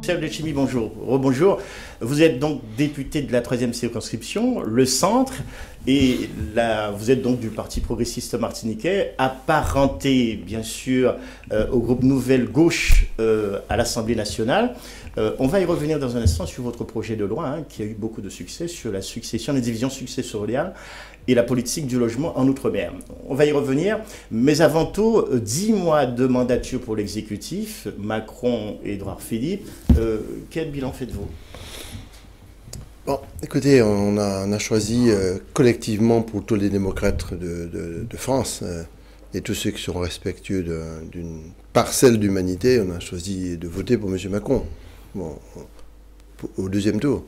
Chef de chimie, bonjour. Rebonjour. Vous êtes donc député de la 3e circonscription, le centre, et là, vous êtes donc du Parti progressiste martiniquais, apparenté bien sûr au groupe Nouvelle Gauche à l'Assemblée nationale. On va y revenir dans un instant sur votre projet de loi qui a eu beaucoup de succès sur la succession, les divisions successorales et la politique du logement en Outre-mer. On va y revenir, mais avant tout, 10 mois de mandature pour l'exécutif, Macron et Édouard Philippe. Quel bilan faites-vous? Bon, écoutez, on a choisi collectivement pour tous les démocrates de France et tous ceux qui sont respectueux d'une parcelle d'humanité, on a choisi de voter pour M. Macron au deuxième tour.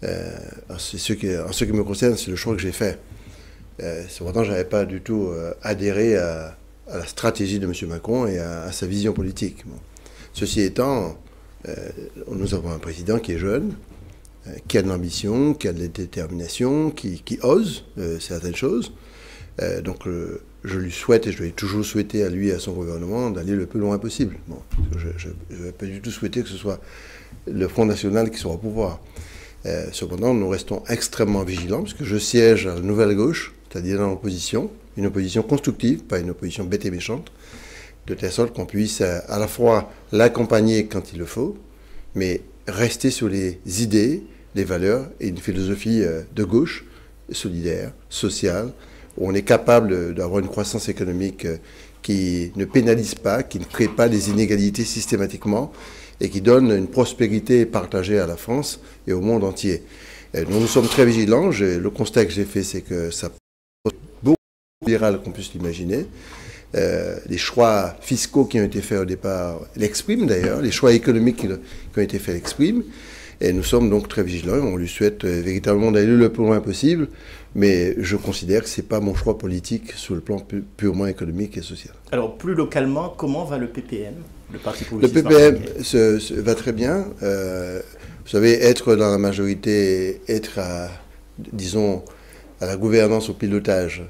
En ce qui me concerne, c'est le choix que j'ai fait. Cependant, je n'avais pas du tout adhéré à la stratégie de M. Macron et à sa vision politique. Bon. Ceci étant, nous avons un président qui est jeune, qui a de l'ambition, qui a de la détermination, qui ose certaines choses. Donc je lui souhaite, et je lui ai toujours souhaité à lui et à son gouvernement, d'aller le plus loin possible. Bon, je ne vais pas du tout souhaiter que ce soit le Front National qui soit au pouvoir. Cependant, nous restons extrêmement vigilants, parce que je siège à la Nouvelle Gauche, c'est-à-dire dans l'opposition, une opposition constructive, pas une opposition bête et méchante, de telle sorte qu'on puisse à la fois l'accompagner quand il le faut, mais rester sur les idées, les valeurs et une philosophie de gauche, solidaire, sociale, où on est capable d'avoir une croissance économique qui ne pénalise pas, qui ne crée pas des inégalités systématiquement et qui donne une prospérité partagée à la France et au monde entier. Nous sommes très vigilants. Le constat que j'ai fait, c'est que ça beaucoup plus libéral qu'on puisse l'imaginer. Les choix fiscaux qui ont été faits au départ l'expriment d'ailleurs, les choix économiques qui ont été faits l'expriment, et nous sommes donc très vigilants. On lui souhaite véritablement d'aller le plus loin possible, mais je considère que ce n'est pas mon choix politique sur le plan purement économique et social. Alors, plus localement, comment va le PPM, le Parti progressiste? Le PPM va très bien. Vous savez, être dans la majorité, être disons, à la gouvernance, au pilotage,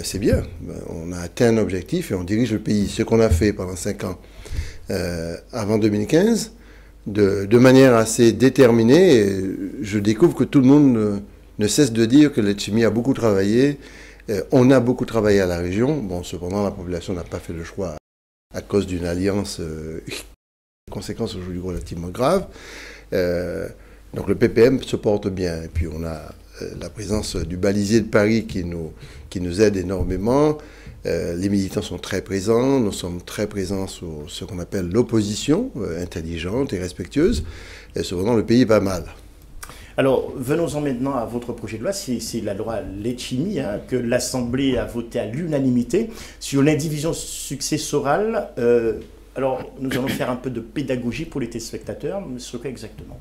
c'est bien. On a atteint un objectif et on dirige le pays. Ce qu'on a fait pendant 5 ans avant 2015, de manière assez déterminée, je découvre que tout le monde ne cesse de dire que l'Etchimi a beaucoup travaillé. On a beaucoup travaillé à la région. Bon, cependant, la population n'a pas fait le choix à cause d'une alliance, conséquences aujourd'hui relativement graves. Donc le PPM se porte bien. Et puis on a la présence du balisé de Paris qui nous aide énormément. Les militants sont très présents. Nous sommes très présents sur ce qu'on appelle l'opposition, intelligente et respectueuse. Et cependant, le pays va mal. Alors, venons-en maintenant à votre projet de loi. C'est la loi Letchimy que l'Assemblée a voté à l'unanimité sur l'indivision successorale. Alors, nous allons faire un peu de pédagogie pour les téléspectateurs. Mais sur quoi exactement?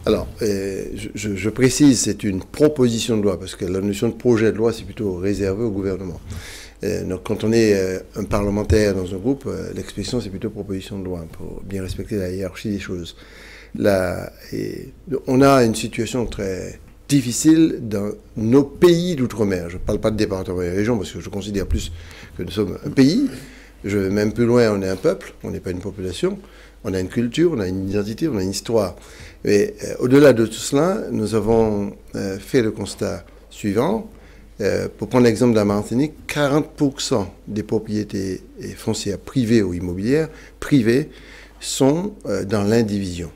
Alors, je précise, c'est une proposition de loi, parce que la notion de projet de loi, c'est plutôt réservé au gouvernement. Donc, quand on est un parlementaire dans un groupe, l'expression, c'est plutôt proposition de loi, pour bien respecter la hiérarchie des choses. On a une situation très difficile dans nos pays d'outre-mer. Je ne parle pas de département et région, parce que je considère plus que nous sommes un pays. Je vais même plus loin, on est un peuple, on n'est pas une population. On a une culture, on a une identité, on a une histoire. Mais au-delà de tout cela, nous avons fait le constat suivant. Pour prendre l'exemple de la Martinique, 40% des propriétés foncières privées ou immobilières privées sont dans l'indivision.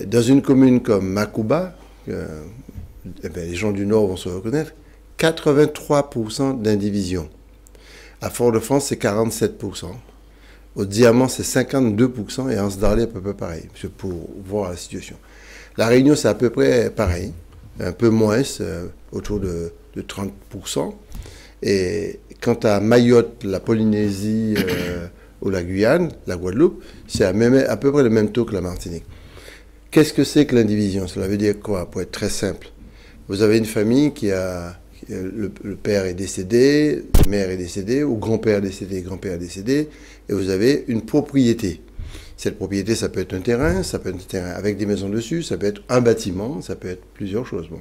Dans une commune comme Makouba, les gens du Nord vont se reconnaître, 83% d'indivision. À Fort-de-France, c'est 47%. Au Diamant, c'est 52%, et en Sdarlé, à peu près pareil, pour voir la situation. La Réunion, c'est à peu près pareil, un peu moins, autour de 30%. Et quant à Mayotte, la Polynésie ou la Guyane, la Guadeloupe, c'est à peu près le même taux que la Martinique. Qu'est-ce que c'est que l'indivision? Cela veut dire quoi? Pour être très simple, vous avez une famille qui a... Le père est décédé, la mère est décédée, ou grand-père décédé, grand-père décédé, et vous avez une propriété. Cette propriété, ça peut être un terrain avec des maisons dessus, ça peut être un bâtiment, ça peut être plusieurs choses. Bon.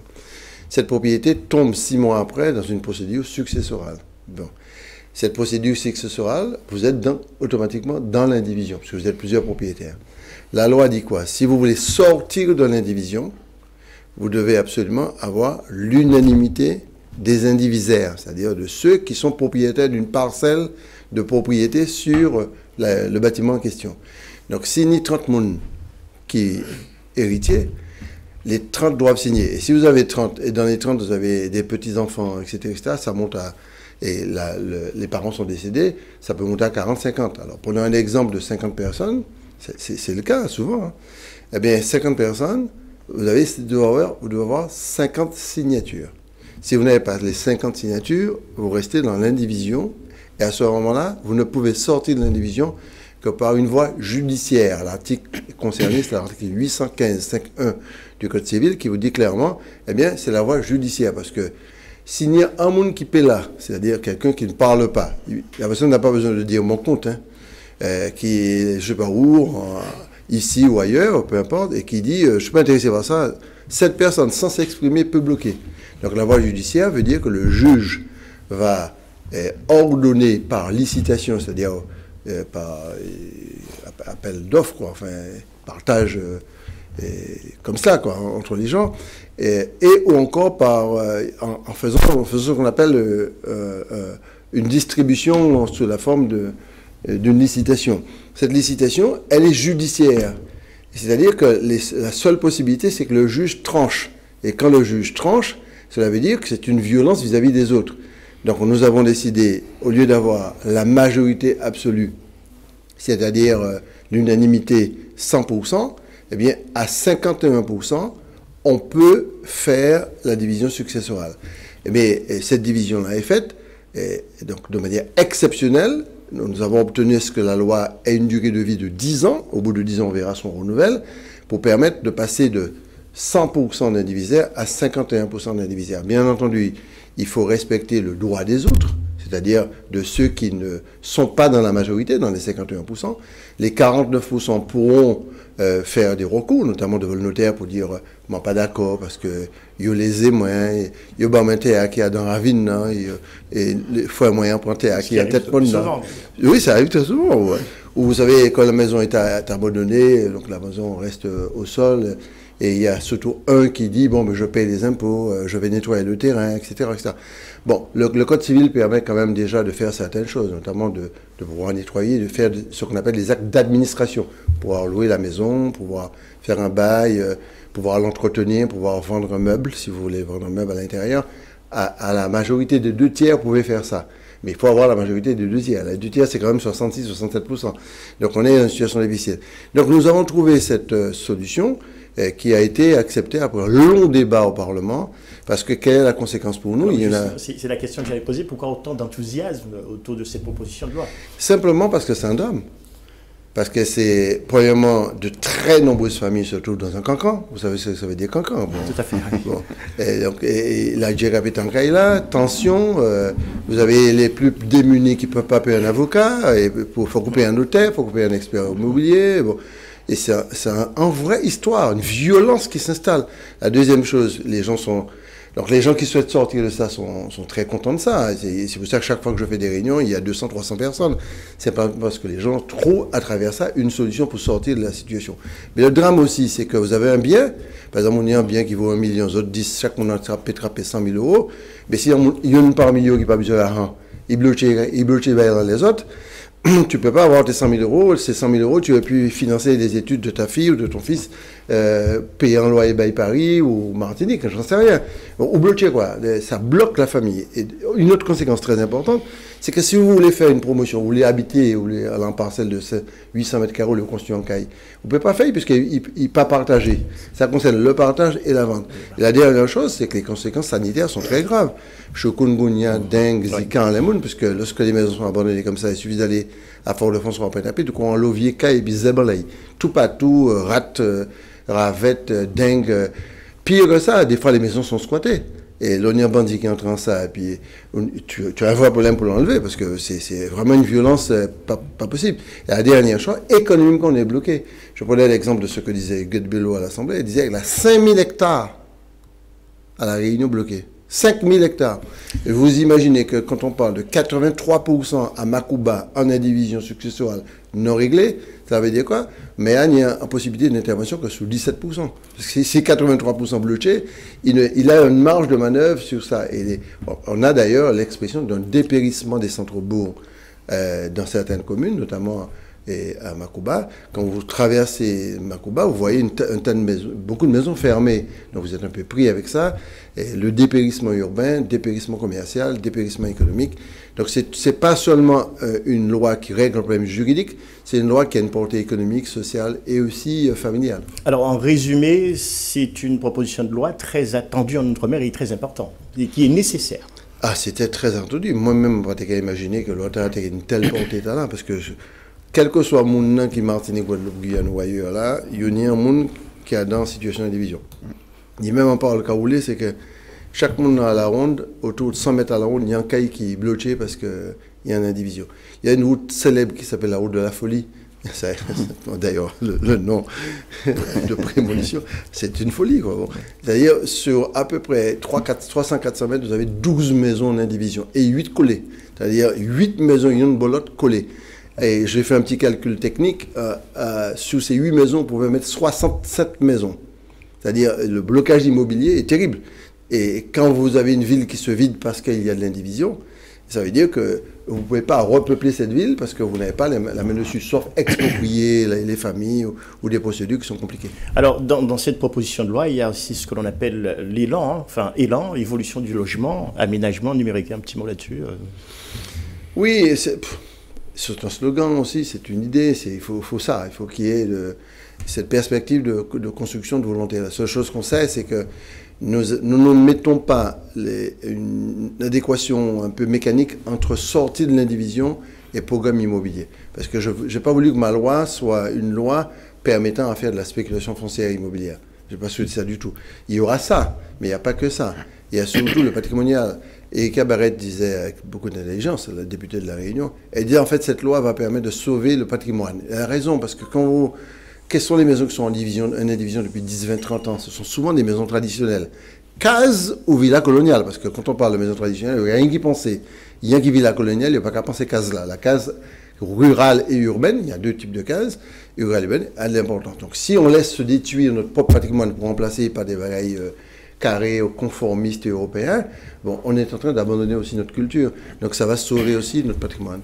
Cette propriété tombe 6 mois après dans une procédure successorale. Bon. Cette procédure successorale, vous êtes automatiquement dans l'indivision, parce que vous êtes plusieurs propriétaires. La loi dit quoi? Si vous voulez sortir de l'indivision, vous devez absolument avoir l'unanimité des indivisaires, c'est-à-dire de ceux qui sont propriétaires d'une parcelle de propriété sur le bâtiment en question. Donc, si ni 30 personnes qui héritiers, les 30 doivent signer. Et si vous avez 30, et dans les 30, vous avez des petits-enfants, etc., ça monte à... Et les parents sont décédés, ça peut monter à 40-50. Alors, prenons un exemple de 50 personnes, c'est le cas souvent. Hein. Eh bien, 50 personnes, vous devez avoir 50 signatures. Si vous n'avez pas les 50 signatures, vous restez dans l'indivision. Et à ce moment-là, vous ne pouvez sortir de l'indivision que par une voie judiciaire. L'article concerné, c'est l'article 815.5.1 du Code civil qui vous dit clairement, eh bien, c'est la voie judiciaire. Parce que s'il y a un monde qui paie là, c'est-à-dire quelqu'un qui ne parle pas, la personne n'a pas besoin de dire mon compte, hein, qui est, je ne sais pas où, ici ou ailleurs, peu importe, et qui dit, je ne suis pas intéressé par ça, cette personne, sans s'exprimer, peut bloquer. Donc la voie judiciaire veut dire que le juge va ordonner par licitation, c'est-à-dire par appel d'offres, quoi, enfin, partage comme ça, quoi, entre les gens, et ou encore en faisant ce qu'on appelle une distribution sous la forme d'une licitation. Cette licitation, elle est judiciaire. C'est-à-dire que la seule possibilité, c'est que le juge tranche. Et quand le juge tranche, cela veut dire que c'est une violence vis-à-vis des autres. Donc nous avons décidé, au lieu d'avoir la majorité absolue, c'est-à-dire l'unanimité 100%, eh bien à 51%, on peut faire la division successorale. Eh bien, cette division-là est faite, et donc de manière exceptionnelle. Nous avons obtenu ce que la loi ait une durée de vie de 10 ans. Au bout de 10 ans, on verra son renouvelle, pour permettre de passer de 100% d'indivisaires à 51% d'indivisaires. Bien entendu, il faut respecter le droit des autres, c'est-à-dire de ceux qui ne sont pas dans la majorité, dans les 51%. Les 49% pourront faire des recours, notamment devant le notaire pour dire « moi pas d'accord parce que yo les ai moins, yo ba monter qui a dans la ravine, et il faut un moyen pour monter qui a tête bonne. » Oui, ça arrive très souvent. Ouais. Ou vous savez, quand la maison est abandonnée, donc la maison reste au sol, et il y a surtout un qui dit, bon, mais je paye les impôts, je vais nettoyer le terrain, etc. etc. Bon, le Code civil permet quand même déjà de faire certaines choses, notamment de pouvoir nettoyer, de faire ce qu'on appelle des actes d'administration, pouvoir louer la maison, pouvoir faire un bail, pouvoir l'entretenir, pouvoir vendre un meuble, si vous voulez vendre un meuble à l'intérieur. À la majorité de 2 tiers, vous pouvez faire ça. Mais il faut avoir la majorité de 2 tiers. La 2 tiers, c'est quand même 66-67%. Donc on est dans une situation difficile. Donc nous avons trouvé cette solution qui a été acceptée après un long débat au Parlement, parce que quelle est la conséquence pour nous? C'est la question que j'avais posée. Pourquoi autant d'enthousiasme autour de cette proposition de loi? Simplement parce que c'est un drame. Parce que c'est, premièrement, de très nombreuses familles se trouvent dans un cancan. Vous savez ce que ça veut dire cancan? Bon. Tout à fait. Bon. Et donc, la Djérapétanka est là, tension, vous avez les plus démunis qui ne peuvent pas payer un avocat, il faut couper un notaire, il faut couper un expert immobilier. Bon. Et c'est une vraie histoire, une violence qui s'installe. La deuxième chose, les gens sont... Donc les gens qui souhaitent sortir de ça sont très contents de ça. C'est pour ça que chaque fois que je fais des réunions, il y a 200-300 personnes. C'est pas parce que les gens trouvent à travers ça une solution pour sortir de la situation. Mais le drame aussi, c'est que vous avez un bien. Par exemple, on a un bien qui vaut 1 million, les autres 10, chaque monde a attrapé 100 000 euros. Mais si il y a une part million qui n'a pas besoin d'argent, il bloque les autres. Tu ne peux pas avoir tes 100 000 euros. Ces 100 000 euros, tu aurais pu financer les études de ta fille ou de ton fils, payer un loyer by Paris ou Martinique, j'en sais rien. Ou bloquer quoi. Ça bloque la famille. Et une autre conséquence très importante, c'est que si vous voulez faire une promotion, vous voulez habiter, vous voulez aller en parcelle de 800 mètres carrés, le construire en caille, vous ne pouvez pas faire puisqu'il n'est pas partagé. Ça concerne le partage et la vente. Et la dernière chose, c'est que les conséquences sanitaires sont très graves. Chikungunya, dengue, zika, en lemoun, puisque lorsque les maisons sont abandonnées comme ça, il suffit d'aller à Fort-de-France ou en Pointe-à-Pitre, donc on l'ovier, caille, et puis zébalay. Tout partout, rate, ravette, dengue. Pire que ça, des fois les maisons sont squattées. Et l'oignon bandit qui entre en ça, et puis tu as un vrai problème pour l'enlever, parce que c'est vraiment une violence pas possible. Et la dernière chose, économiquement, on est bloqué. Je prenais l'exemple de ce que disait Guedbello à l'Assemblée. Il disait qu'il a 5000 hectares à la Réunion bloqués. 5000 hectares. Et vous imaginez que quand on parle de 83% à Makuba en indivision successorale non réglée, ça veut dire quoi? Mais il y a une possibilité d'intervention que sous 17%. Parce que si 83% bloqués, il a une marge de manœuvre sur ça. Et on a d'ailleurs l'expression d'un dépérissement des centres-bourgs dans certaines communes, notamment à Makuba. Quand vous traversez Makuba, vous voyez beaucoup de maisons fermées. Donc vous êtes un peu pris avec ça. Et le dépérissement urbain, dépérissement commercial, dépérissement économique. Donc c'est pas seulement une loi qui règle un problème juridique, c'est une loi qui a une portée économique, sociale et aussi familiale. Alors en résumé, c'est une proposition de loi très attendue en Outre-mer et très importante, et qui est nécessaire. Ah, c'était très attendu. Moi-même, je n'ai pas imaginé que l'autre a une telle portée là, parce que quel que soit le monde qui est Martinique, Guadeloupe, Guyane ou ailleurs, là, il y a un monde qui est dans une situation de division. Et même en parle Kaoulé, c'est que chaque monde à la ronde, autour de 100 mètres à la ronde, il y a un caille qui est bloqué parce qu'il y a une indivision. Il y a une route célèbre qui s'appelle la route de la folie. D'ailleurs, le nom de prémonition, c'est une folie. Bon. C'est-à-dire, sur à peu près 300-400 mètres, vous avez 12 maisons en indivision et 8 collées. C'est-à-dire 8 maisons, une bolotte collées. Et j'ai fait un petit calcul technique. Sur ces 8 maisons, on pouvait mettre 67 maisons. C'est-à-dire, le blocage immobilier est terrible. Et quand vous avez une ville qui se vide parce qu'il y a de l'indivision, ça veut dire que vous ne pouvez pas repeupler cette ville parce que vous n'avez pas la main dessus, sauf exproprier les familles ou des procédures qui sont compliquées. Alors, dans cette proposition de loi, il y a aussi ce que l'on appelle l'élan, enfin, élan, évolution du logement, aménagement numérique. Un petit mot là-dessus. Oui, c'est un slogan aussi, c'est une idée, il faut qu'il y ait cette perspective de construction de volonté. La seule chose qu'on sait, c'est que nous ne mettons pas une adéquation un peu mécanique entre sortie de l'indivision et programme immobilier. Parce que je n'ai pas voulu que ma loi soit une loi permettant à faire de la spéculation foncière immobilière. Je n'ai pas souhaité ça du tout. Il y aura ça, mais il n'y a pas que ça. Il y a surtout le patrimonial. Et Cabaret disait avec beaucoup d'intelligence, la députée de La Réunion, elle disait en fait cette loi va permettre de sauver le patrimoine. Elle a raison, parce que quelles sont les maisons qui sont en indivision depuis 10, 20, 30 ans? Ce sont souvent des maisons traditionnelles. Cases ou villas coloniales, parce que quand on parle de maisons traditionnelles, il n'y a rien qui penser. Il y a qui villa coloniale, il n'y a pas qu'à penser case-là. La case rurale et urbaine, il y a deux types de cases, rurale et urbaine, elle est importante. Donc si on laisse se détruire notre propre patrimoine pour remplacer par des bagailles carrés, conformistes et européens, bon, on est en train d'abandonner aussi notre culture. Donc ça va sauver aussi notre patrimoine.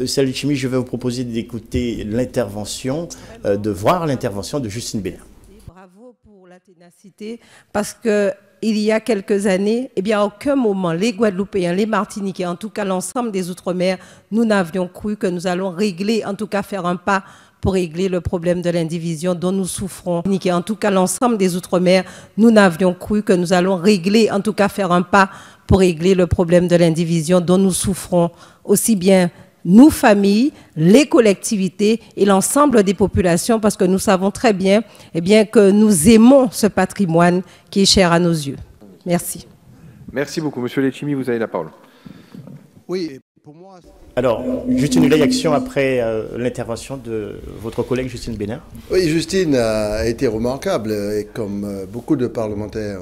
Salut Chimi, je vais vous proposer d'écouter l'intervention, de voir l'intervention de Justine Bénin. Bravo pour la ténacité, parce que il y a quelques années, eh bien, à aucun moment, les Guadeloupéens, les Martiniquais, en tout cas l'ensemble des Outre-mer, nous n'avions cru que nous allons régler, en tout cas faire un pas pour régler le problème de l'indivision dont nous souffrons. En tout cas, l'ensemble des Outre-mer, nous n'avions cru que nous allons régler, en tout cas faire un pas pour régler le problème de l'indivision dont nous souffrons, aussi bien nous, familles, les collectivités et l'ensemble des populations, parce que nous savons très bien, eh bien que nous aimons ce patrimoine qui est cher à nos yeux. Merci. Merci beaucoup. Monsieur Letchimy, vous avez la parole. Oui, pour moi... Alors, juste une réaction après l'intervention de votre collègue Justine Bénin. Oui, Justine a été remarquable, et comme beaucoup de parlementaires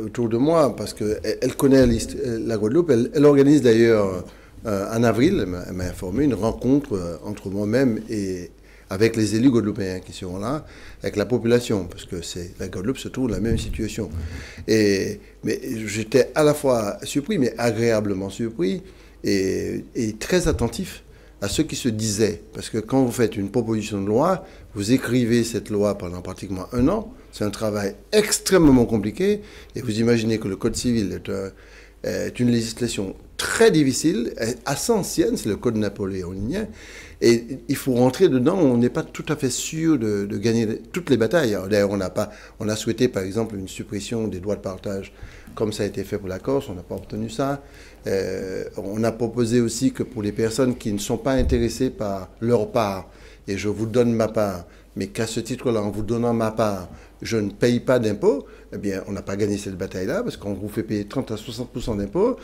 autour de moi, parce qu'elle connaît la Guadeloupe. Elle organise d'ailleurs en avril, elle m'a informé, une rencontre entre moi-même et avec les élus guadeloupéens qui seront là, avec la population, parce que la Guadeloupe se trouve dans la même situation. Mais j'étais à la fois surpris, mais agréablement surpris, et très attentif à ce qui se disait. Parce que quand vous faites une proposition de loi, vous écrivez cette loi pendant pratiquement 1 an. C'est un travail extrêmement compliqué. Et vous imaginez que le Code civil est une législation très difficile, assez ancienne, c'est le Code napoléonien. Et il faut rentrer dedans, on n'est pas tout à fait sûr de gagner toutes les batailles. D'ailleurs, on a souhaité, par exemple, une suppression des droits de partage, comme ça a été fait pour la Corse, on n'a pas obtenu ça. On a proposé aussi que pour les personnes qui ne sont pas intéressées par leur part, et je vous donne ma part, mais qu'à ce titre-là, en vous donnant ma part, je ne paye pas d'impôts, eh bien, on n'a pas gagné cette bataille-là, parce qu'on vous fait payer 30 à 60% d'impôts.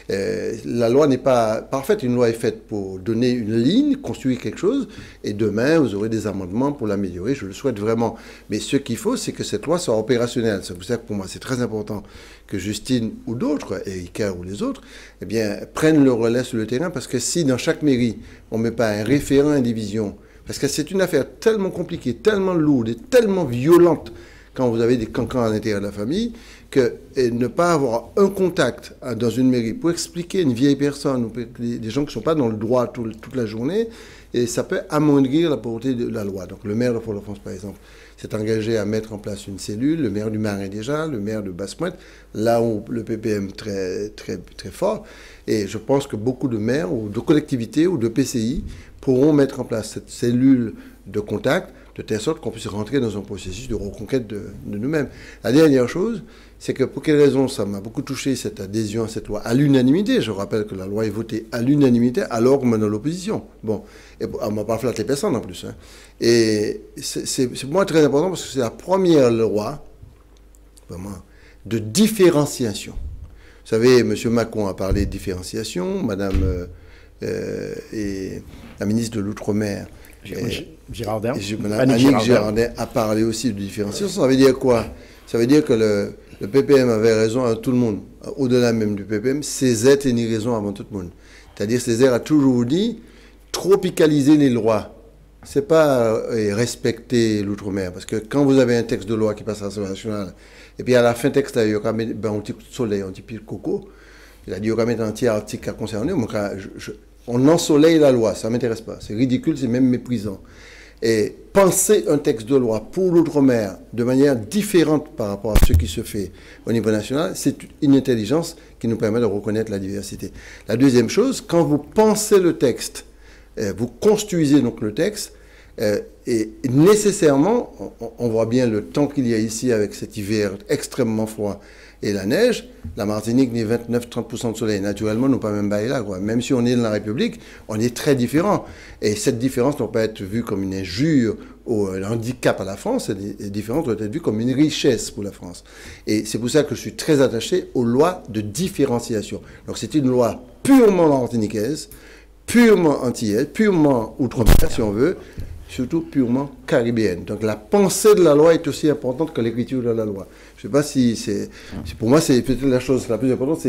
La loi n'est pas parfaite. Une loi est faite pour donner une ligne, construire quelque chose, et demain, vous aurez des amendements pour l'améliorer. Je le souhaite vraiment. Mais ce qu'il faut, c'est que cette loi soit opérationnelle. C'est pour ça que pour moi, c'est très important que Justine ou d'autres, Erika ou les autres, eh bien, prennent le relais sur le terrain, parce que si dans chaque mairie, on ne met pas un référent indivision, parce que c'est une affaire tellement compliquée, tellement lourde et tellement violente quand vous avez des cancans à l'intérieur de la famille, que ne pas avoir un contact dans une mairie pour expliquer à une vieille personne, ou des gens qui ne sont pas dans le droit toute la journée, et ça peut amoindrir la portée de la loi. Donc le maire de Fort-de-France, par exemple, s'est engagé à mettre en place une cellule, le maire du Marin déjà, le maire de Basse-Pointe, là où le PPM très, très, très fort. Et je pense que beaucoup de maires ou de collectivités ou de PCI pourront mettre en place cette cellule de contact de telle sorte qu'on puisse rentrer dans un processus de reconquête de nous-mêmes. La dernière chose, c'est que pour quelle raison ça m'a beaucoup touché, cette adhésion à cette loi à l'unanimité. Je rappelle que la loi est votée à l'unanimité alors qu'on est dans l'opposition. Bon, et on ne m'a pas flatté personne en plus. Hein. Et c'est pour moi très important parce que c'est la première loi vraiment de différenciation. Vous savez, M. Macron a parlé de différenciation, Madame et la ministre de l'Outre-mer, Girardin. Annick Girardin a parlé aussi de différenciation. Ça veut dire quoi? Ça veut dire que le PPM avait raison à tout le monde, au-delà même du PPM. Césaire tenait raison avant tout le monde. C'est-à-dire Césaire a toujours dit tropicaliser les lois. C'est pas respecter l'outre-mer. Parce que quand vous avez un texte de loi qui passe à l'Assemblée nationale, et puis à la fin texte, il y a un petit coup de soleil, un petit peu de coco, il a dit qu'il y a un petit article à concerner. On ensoleille la loi, ça ne m'intéresse pas. C'est ridicule, c'est même méprisant. Et penser un texte de loi pour l'outre-mer de manière différente par rapport à ce qui se fait au niveau national, c'est une intelligence qui nous permet de reconnaître la diversité. La deuxième chose, quand vous pensez le texte, vous construisez donc le texte, et nécessairement, on voit bien le temps qu'il y a ici avec cet hiver extrêmement froid et la neige, la Martinique n'est 29-30% de soleil. Naturellement, nous ne pas même bailler là, quoi. Même si on est dans la République, on est très différent. Et cette différence ne doit pas être vue comme une injure ou un handicap à la France. Cette différence doit être vue comme une richesse pour la France. Et c'est pour ça que je suis très attaché aux lois de différenciation. Donc c'est une loi purement martiniquaise, purement antillaise, purement outre-mer, si on veut, surtout purement caribéenne. Donc la pensée de la loi est aussi importante que l'écriture de la loi. Je ne sais pas si c'est... Pour moi, c'est peut-être la chose la plus importante,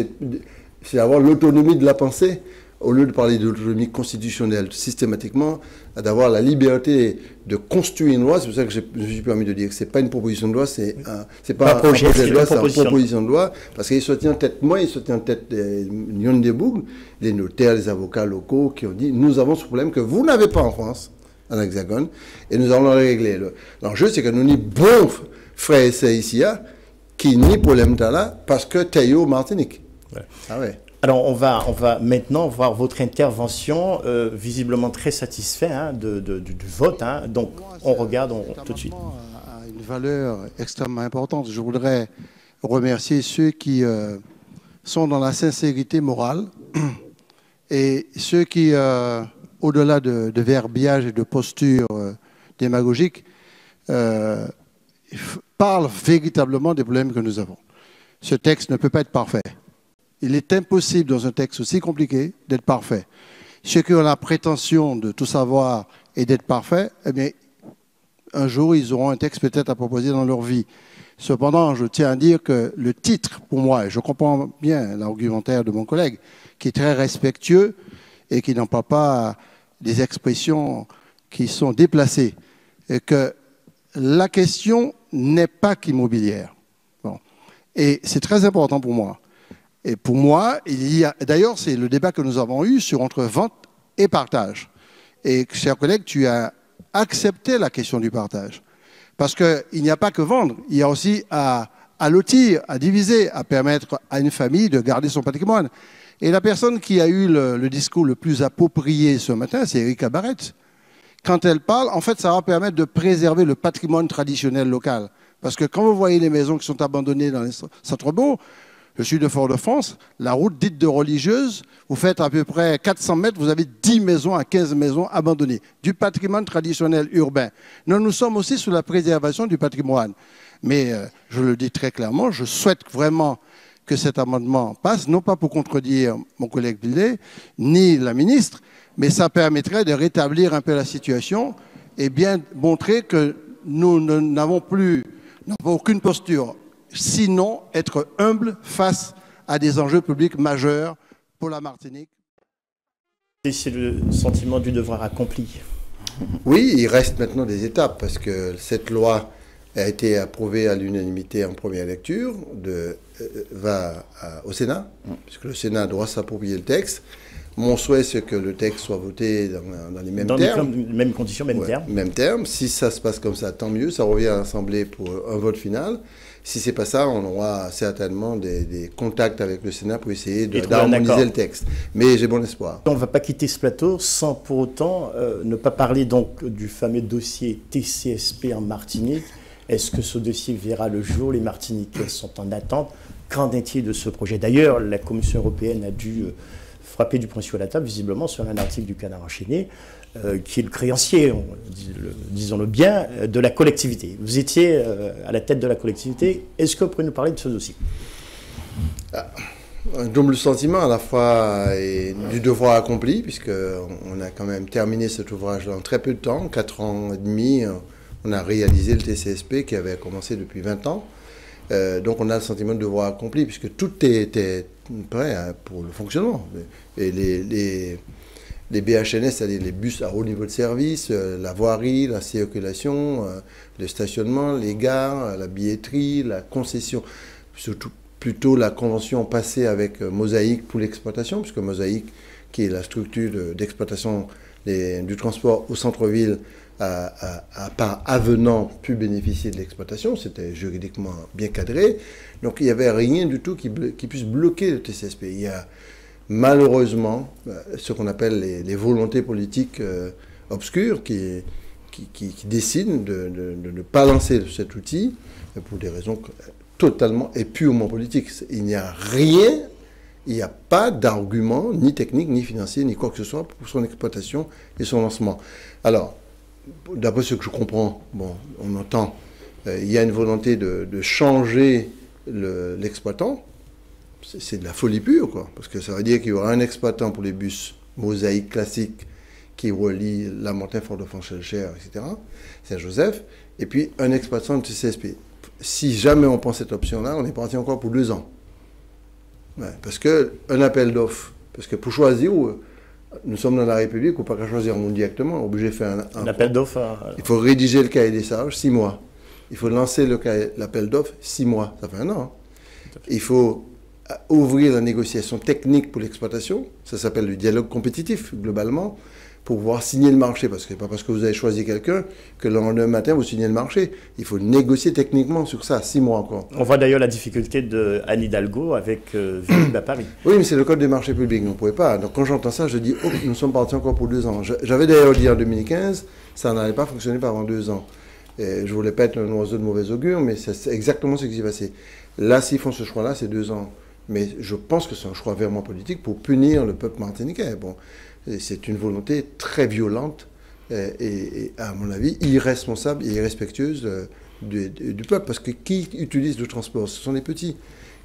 c'est avoir l'autonomie de la pensée, au lieu de parler de l'autonomie constitutionnelle systématiquement, d'avoir la liberté de construire une loi. C'est pour ça que je me suis permis de dire que ce n'est pas une proposition de loi, c'est pas un projet de loi, c'est une proposition de loi, parce qu'il se tient en tête, moi, il se tient en tête Lyon des Bougles, les notaires, les avocats locaux qui ont dit, nous avons ce problème que vous n'avez pas en France, en Hexagone, et nous allons le régler. L'enjeu, c'est que nous n'y bon frères et sœurs ici, qui n'y problème là, parce que Taïo Martinique. Ouais. Ah ouais. Alors, on va maintenant voir votre intervention, visiblement très satisfait du vote. Hein. Donc, on regarde tout de suite. A une valeur extrêmement importante. Je voudrais remercier ceux qui sont dans la sincérité morale et ceux qui, au-delà de verbiage et de posture démagogique, parlent véritablement des problèmes que nous avons. Ce texte ne peut pas être parfait. Il est impossible dans un texte aussi compliqué d'être parfait. Ceux qui ont la prétention de tout savoir et d'être parfait, eh bien, un jour, ils auront un texte peut-être à proposer dans leur vie. Cependant, je tiens à dire que le titre, pour moi, et je comprends bien l'argumentaire de mon collègue, qui est très respectueux et qui n'emploie pas des expressions qui sont déplacées, et que la question n'est pas qu'immobilière. Bon. Et c'est très important pour moi. Et pour moi, il y a, d'ailleurs, c'est le débat que nous avons eu entre vente et partage. Et, cher collègue, tu as accepté la question du partage. Parce qu'il n'y a pas que vendre, il y a aussi à lotir, à diviser, à permettre à une famille de garder son patrimoine. Et la personne qui a eu le discours le plus approprié ce matin, c'est Erika Barrett. Quand elle parle, en fait, ça va permettre de préserver le patrimoine traditionnel local. Parce que quand vous voyez les maisons qui sont abandonnées dans les centres-bourgs, Je suis de Fort-de-France, la route dite de religieuse, vous faites à peu près 400 mètres, vous avez 10 maisons à 15 maisons abandonnées, du patrimoine traditionnel urbain. Nous sommes aussi sous la préservation du patrimoine. Mais je le dis très clairement, je souhaite vraiment que cet amendement passe, non pas pour contredire mon collègue Billet, ni la ministre, mais ça permettrait de rétablir un peu la situation et bien montrer que nous n'avons aucune posture, sinon être humble face à des enjeux publics majeurs pour la Martinique. C'est le sentiment du devoir accompli. Oui, il reste maintenant des étapes parce que cette loi a été approuvée à l'unanimité en première lecture, va au Sénat, puisque le Sénat doit s'approprier le texte. Mon souhait, c'est que le texte soit voté dans les mêmes termes. Dans les mêmes conditions, mêmes termes. Mêmes termes. Si ça se passe comme ça, tant mieux. Ça revient à l'Assemblée pour un vote final. Si c'est pas ça, on aura certainement des contacts avec le Sénat pour essayer d'harmoniser le texte. Mais j'ai bon espoir. On ne va pas quitter ce plateau sans pour autant ne pas parler donc du fameux dossier TCSP en Martinique. Est-ce que ce dossier verra le jour? Les Martiniquais sont en attente. Qu'en est-il de ce projet? D'ailleurs, la Commission européenne a dû frapper du poing sur la table, visiblement, sur un article du Canard enchaîné, qui est le créancier, disons-le bien, de la collectivité. Vous étiez à la tête de la collectivité. Est-ce que vous pourriez nous parler de ce dossier? Un double sentiment à la fois du devoir accompli, puisqu'on a quand même terminé cet ouvrage en très peu de temps, 4 ans et demi. On a réalisé le TCSP qui avait commencé depuis 20 ans. Donc on a le sentiment de devoir accompli, puisque tout était prêt pour le fonctionnement. Et les BHNS, c'est-à-dire les bus à haut niveau de service, la voirie, la circulation, le stationnement, les gares, la billetterie, la concession, surtout plutôt la convention passée avec Mosaïque pour l'exploitation, puisque Mosaïque, qui est la structure d'exploitation du transport au centre-ville, par avenant pu bénéficier de l'exploitation, c'était juridiquement bien cadré. Donc il n'y avait rien du tout qui puisse bloquer le TCSP. Il y a malheureusement ce qu'on appelle les volontés politiques obscures qui décident de ne pas lancer cet outil pour des raisons totalement et purement politiques. Il n'y a rien, il n'y a pas d'argument ni technique, ni financier, ni quoi que ce soit pour son exploitation et son lancement. Alors, d'après ce que je comprends, on entend, il y a une volonté de changer l'exploitant. C'est de la folie pure, quoi. Parce que ça veut dire qu'il y aura un exploitant pour les bus Mosaïque classiques qui relient la montagne Fort-de-France-Chelcher, etc., Saint-Joseph, et puis un exploitant de TCSP. Si jamais on prend cette option-là, on est parti encore pour 2 ans. Ouais, parce qu'un appel d'offres, parce que pour choisir, nous sommes dans la République, on ne peut pas choisir directement, on est obligé de faire un appel d'offres. Il faut rédiger le cahier des charges, 6 mois. Il faut lancer l'appel d'offres, 6 mois. Ça fait 1 an. Il faut ouvrir la négociation technique pour l'exploitation. Ça s'appelle le dialogue compétitif, globalement, pour pouvoir signer le marché. Parce que ce n'est pas parce que vous avez choisi quelqu'un que le lendemain matin, vous signez le marché. Il faut négocier techniquement sur ça, 6 mois encore. On voit d'ailleurs la difficulté d'Anne Hidalgo avec Vélib à Paris. Oui, mais c'est le code des marchés publics, on ne pouvait pas. Donc quand j'entends ça, je dis, oh, nous sommes partis encore pour 2 ans. J'avais d'ailleurs dit en 2015, ça n'allait pas fonctionner avant 2 ans. Et je ne voulais pas être un oiseau de mauvais augure, mais c'est exactement ce qui s'est passé. Là, s'ils font ce choix-là, c'est 2 ans. Mais je pense que c'est un choix vraiment politique pour punir le peuple martiniquais. Bon, c'est une volonté très violente et à mon avis, irresponsable et irrespectueuse du peuple. Parce que qui utilise le transport? Ce sont les petits.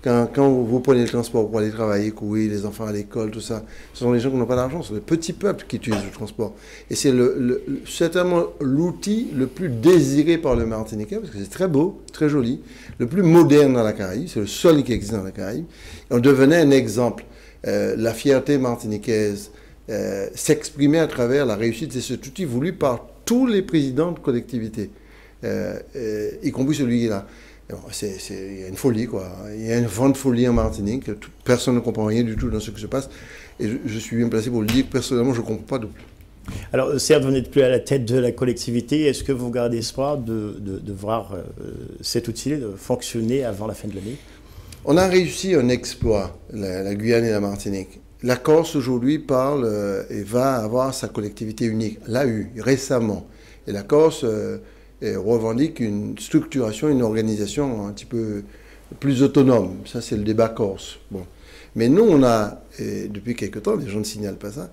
Quand vous prenez le transport pour aller travailler, courir, les enfants à l'école, tout ça, ce sont les gens qui n'ont pas d'argent, ce sont les petits peuples qui utilisent le transport. Et c'est certainement l'outil le plus désiré par le Martiniquais, parce que c'est très beau, très joli, le plus moderne dans la Caraïbe, c'est le seul qui existe dans la Caraïbe. Et on devenait un exemple. La fierté martiniquaise s'exprimait à travers la réussite de cet outil voulu par tous les présidents de collectivités, y compris celui qui est là. Il y a une folie, quoi. Il y a une grande folie en Martinique. Personne ne comprend rien du tout dans ce qui se passe. Et je suis bien placé pour le dire. Personnellement, je ne comprends pas du tout. Alors, certes, vous n'êtes plus à la tête de la collectivité. Est-ce que vous gardez espoir de voir cet outil fonctionner avant la fin de l'année? On a réussi un exploit, la Guyane et la Martinique. La Corse, aujourd'hui, parle et va avoir sa collectivité unique. L'a eu récemment. Et la Corse revendique une structuration, une organisation un petit peu plus autonome. Ça, c'est le débat corse. Bon. Mais nous, on a, depuis quelque temps, les gens ne signalent pas ça,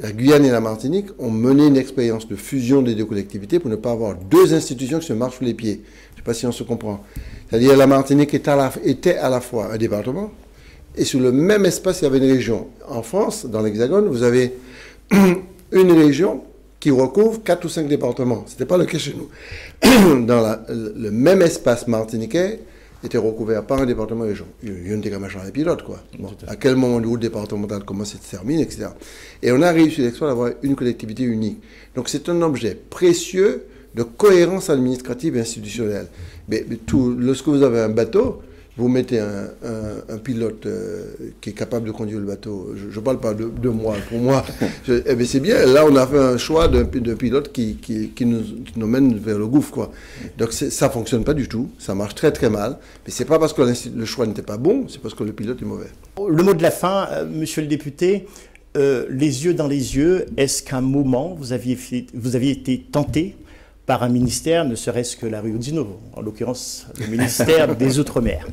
la Guyane et la Martinique ont mené une expérience de fusion des deux collectivités pour ne pas avoir deux institutions qui se marchent sous les pieds. Je ne sais pas si on se comprend. C'est-à-dire la Martinique était à la fois un département et sur le même espace, il y avait une région. En France, dans l'Hexagone, vous avez une région qui recouvre 4 ou 5 départements. Ce n'était pas le cas chez nous. Dans le même espace martiniquais était recouvert par un département région. Il y a une décamation à pilote, quoi. Bon, à quel moment le route départemental commence et se termine, etc. Et on a réussi l'exploit d'avoir une collectivité unique. Donc c'est un objet précieux de cohérence administrative et institutionnelle. Mais lorsque vous avez un bateau, vous mettez un pilote qui est capable de conduire le bateau. Je ne parle pas de moi. Pour moi, c'est bien. Là, on a fait un choix d'un pilote qui nous mène vers le gouffre, quoi. Donc, ça ne fonctionne pas du tout. Ça marche très, très mal. Mais ce n'est pas parce que le choix n'était pas bon, c'est parce que le pilote est mauvais. Le mot de la fin, monsieur le député, les yeux dans les yeux, est-ce qu'à un moment, vous aviez été tenté par un ministère, ne serait-ce que la Rio Dino, en l'occurrence le ministère des Outre-mer?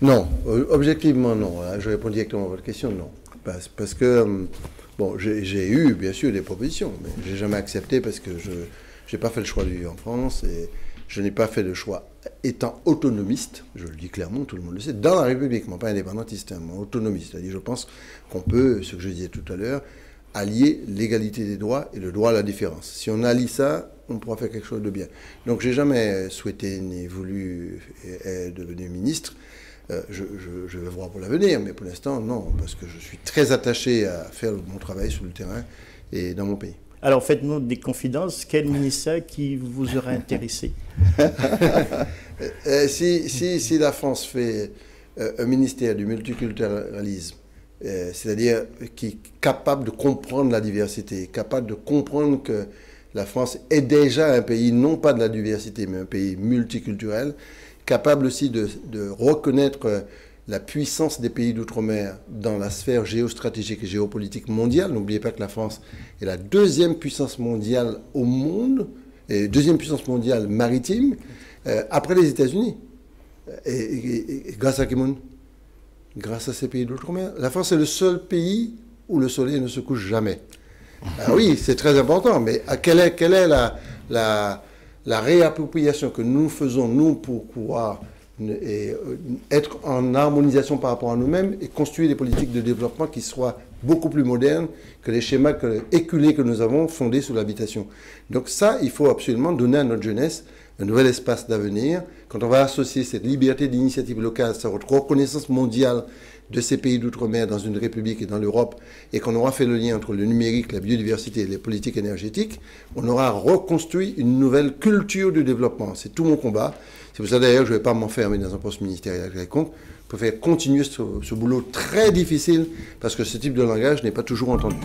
Non, objectivement non. Je réponds directement à votre question, non. Parce que, bon, j'ai eu bien sûr des propositions, mais je n'ai jamais accepté parce que je n'ai pas fait le choix de vivre en France et je n'ai pas fait le choix étant autonomiste, je le dis clairement, tout le monde le sait, dans la République, mais pas indépendantiste, hein, autonomiste. C'est-à-dire, je pense qu'on peut, ce que je disais tout à l'heure, allier l'égalité des droits et le droit à la différence. Si on allie ça, on pourra faire quelque chose de bien. Donc, j'ai jamais souhaité ni voulu devenir ministre. Je vais voir pour l'avenir, mais pour l'instant, non, parce que je suis très attaché à faire mon travail sur le terrain et dans mon pays. Alors, faites-nous des confidences. Quel ministère qui vous aurait intéressé? Si la France fait un ministère du multiculturalisme, c'est-à-dire qui est capable de comprendre la diversité, capable de comprendre que la France est déjà un pays, non pas de la diversité, mais un pays multiculturel, capable aussi de reconnaître la puissance des pays d'outre-mer dans la sphère géostratégique et géopolitique mondiale. N'oubliez pas que la France est la deuxième puissance mondiale au monde, et deuxième puissance mondiale maritime, après les États-Unis. Et grâce à Kimoun, grâce à ces pays d'outre-mer, la France est le seul pays où le soleil ne se couche jamais. Ah oui, c'est très important, mais quelle est la réappropriation que nous faisons, nous, pour pouvoir être en harmonisation par rapport à nous-mêmes et construire des politiques de développement qui soient beaucoup plus modernes que les schémas éculés que nous avons fondés sur l'habitation. Donc ça, il faut absolument donner à notre jeunesse un nouvel espace d'avenir. Quand on va associer cette liberté d'initiative locale, cette reconnaissance mondiale de ces pays d'outre-mer dans une république et dans l'Europe, et qu'on aura fait le lien entre le numérique, la biodiversité et les politiques énergétiques, on aura reconstruit une nouvelle culture du développement. C'est tout mon combat. C'est pour ça d'ailleurs que je ne vais pas m'enfermer dans un poste ministériel quelconque. Je préfère continuer ce boulot très difficile parce que ce type de langage n'est pas toujours entendu.